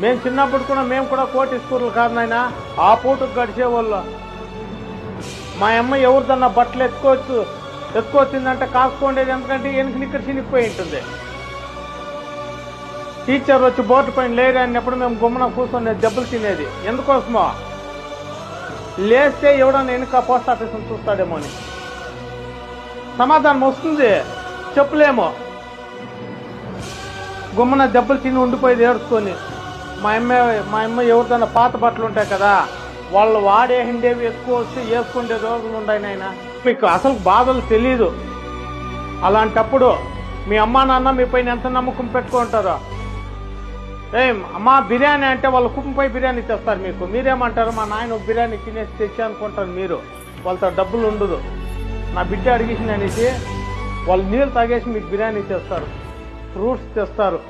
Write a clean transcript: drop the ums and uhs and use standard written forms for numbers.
మేము చిన్నప్పుడు కూడా మేము కూడా కోటీశ్వరులు కాదు నాయన. ఆ పూటకు గడిచేవాళ్ళు. మా అమ్మ ఎవరిదన్నా బట్టలు ఎత్తుకొచ్చిందంటే కాసుకోండేది, ఎందుకంటే వెనక ఇక్కడ చినిగిపోయి ఉంటుంది. టీచర్ వచ్చి బోర్డు పైన లేరు అన్నప్పుడు మేము గుమ్మన కూర్చొని దెబ్బలు తినేది. ఎందుకోసమో లేస్తే ఎవడన్నా వెనుక పోస్ట్ ఆఫీస్ చూస్తాడేమో అని. సమాధానం వస్తుంది, చెప్పలేము. గుమ్మన దెబ్బలు తిని ఉండిపోయేది ఏడుచుకొని. మా అమ్మ ఎవరిదన్నా పాత బట్టలు ఉంటాయి కదా, వాళ్ళు వాడేసిండేవి ఎత్తుకోవచ్చు, వేసుకుంటే రోజులు ఉన్నాయి నాయన. మీకు అసలు బాధలు తెలీదు. అలాంటప్పుడు మీ అమ్మా నాన్న మీ పైన ఎంత నమ్మకం పెట్టుకుంటారో. అమ్మా బిర్యానీ అంటే వాళ్ళు కుప్పంపై బిర్యానీ తెస్తారు మీకు. మీరేమంటారు, మా నాయన బిర్యానీ తినేసి తెచ్చి అనుకుంటారు మీరు. వాళ్ళతో డబ్బులు ఉండదు. నా బిడ్డ అడిగేసింది అనేసి వాళ్ళు నీళ్ళు తాగేసి మీకు బిర్యానీ తెస్తారు, ఫ్రూట్స్ తెస్తారు.